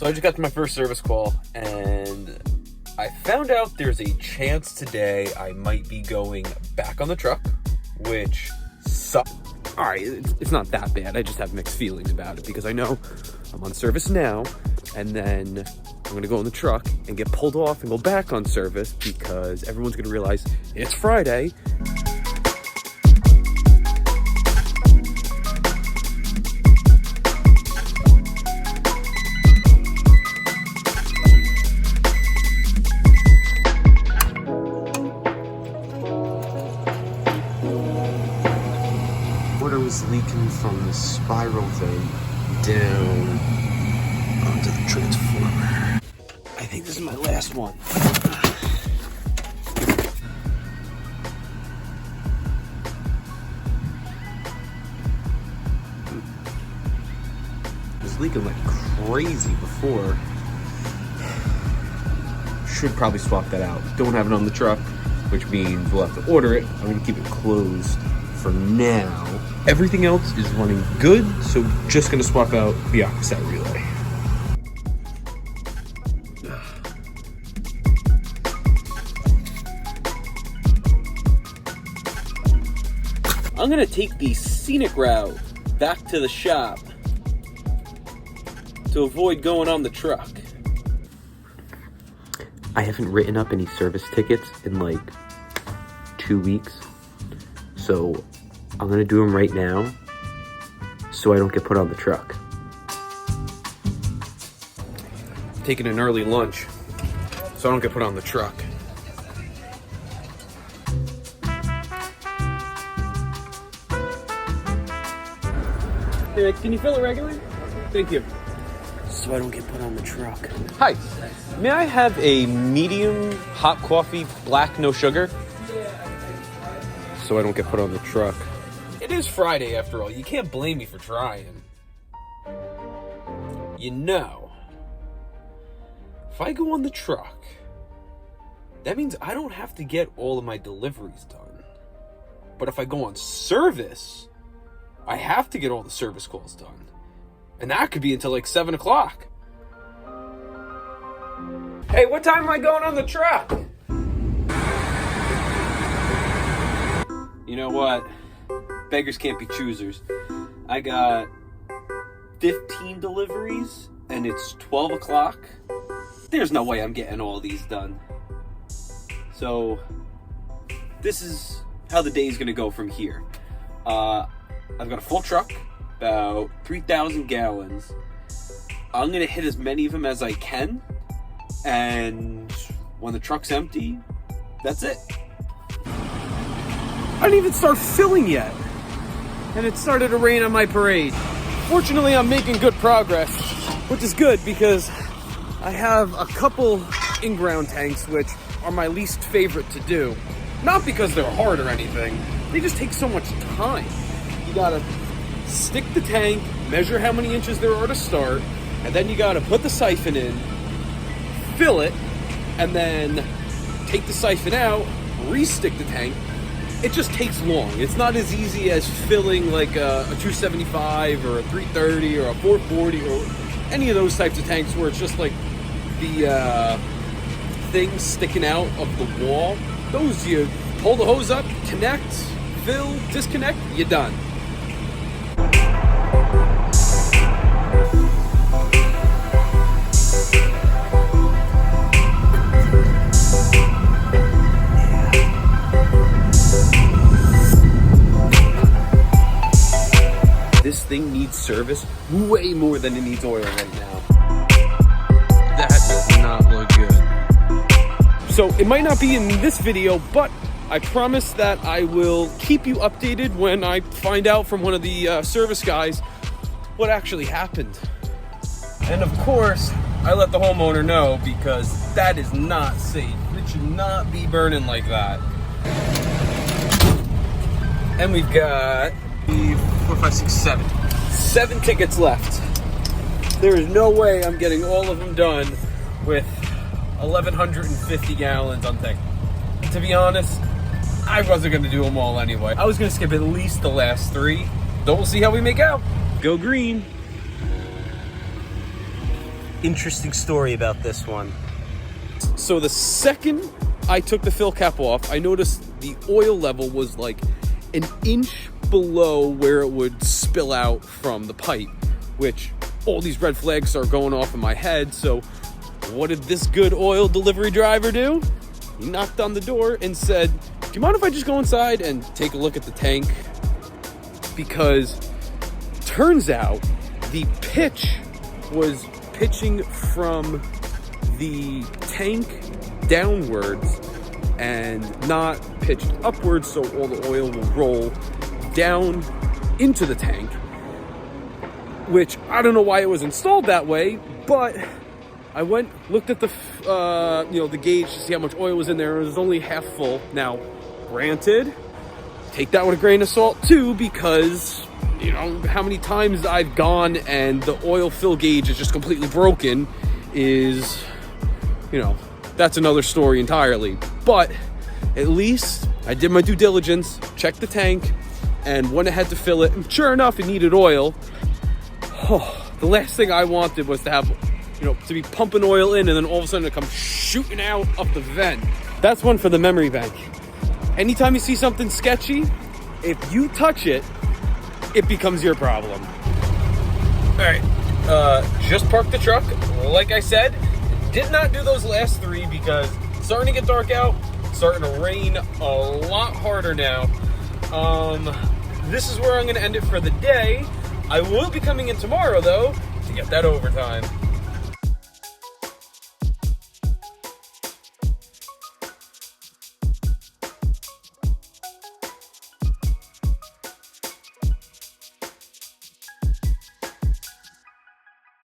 So I just got to my first service call, and I found out there's a chance today I might be going back on the truck, which sucks. All right, it's not that bad. I just have mixed feelings about it because I know I'm on service now, and then I'm gonna go in the truck and get pulled off and go back on service because everyone's gonna realize it's Friday. Water was leaking from the spiral vent down onto the transformer. I think this is my last one. It was leaking like crazy before. Should probably swap that out. Don't have it on the truck, which means we'll have to order it. I'm gonna keep it closed for now. Everything else is running good, so just gonna swap out the aquaset relay. I'm gonna take the scenic route back to the shop to avoid going on the truck. I haven't written up any service tickets in like 2 weeks, so I'm gonna do them right now so I don't get put on the truck. Taking an early lunch so I don't get put on the truck. Hey, can you fill it regularly? Thank you. So I don't get put on the truck. Hi, may I have a medium hot coffee, black, no sugar? So I don't get put on the truck. It is Friday after all. You can't blame me for trying. You know, if I go on the truck, that means I don't have to get all of my deliveries done. But if I go on service, I have to get all the service calls done. And that could be until like 7 o'clock. Hey, what time am I going on the truck? You know what? Beggars can't be choosers. I got 15 deliveries and it's 12 o'clock. There's no way I'm getting all these done. So this is how the day is gonna go from here. I've got a full truck, about 3,000 gallons. I'm gonna hit as many of them as I can. And when the truck's empty, that's it. I didn't even start filling yet. And it started to rain on my parade. Fortunately, I'm making good progress, which is good because I have a couple in-ground tanks, which are my least favorite to do. Not because they're hard or anything, they just take so much time. You gotta stick the tank, measure how many inches there are to start, and then you gotta put the siphon in, fill it, and then take the siphon out, re-stick the tank. It just takes long. It's not as easy as filling like a 275 or a 330 or a 440 or any of those types of tanks where it's just like the thing sticking out of the wall. Those, you pull the hose up, connect, fill, disconnect, you're done. This thing needs service way more than it needs oil right now. That does not look good. So it might not be in this video, but I promise that I will keep you updated when I find out from one of the service guys what actually happened. And of course, I let the homeowner know because that is not safe. It should not be burning like that. And we've got 4, 5, 6, 7 tickets left. There is no way I'm getting all of them done with 1,150 gallons on tank. To be honest, I wasn't going to do them all anyway. I was going to skip at least the last 3. So we'll see how we make out. Go green. interesting story about this one. So the second I took the fill cap off, I noticed the oil level was like an inch below where it would spill out from the pipe, which all these red flags are going off in my head. So what did this good oil delivery driver do? He knocked on the door and said, "Do you mind if I just go inside and take a look at the tank?" Because turns out the pitch was pitching from the tank downwards and not pitched upwards, so all the oil will roll down into the tank, which I don't know why it was installed that way, but I went, looked at the the gauge to see how much oil was in there. It was only half full. Now, granted, take that with a grain of salt too, because you know how many times I've gone and the oil fill gauge is just completely broken is, you know, that's another story entirely. But at least I did my due diligence, checked the tank, and went ahead to fill it. And sure enough, it needed oil. Oh, the last thing I wanted was to have, you know, to be pumping oil in and then all of a sudden it come shooting out of the vent. That's one for the memory bank. Anytime you see something sketchy, if you touch it, it becomes your problem. All right, just parked the truck. Like I said, did not do those last three because it's starting to get dark out. It's starting to rain a lot harder now. This is where I'm going to end it for the day. I will be coming in tomorrow, though, to get that overtime.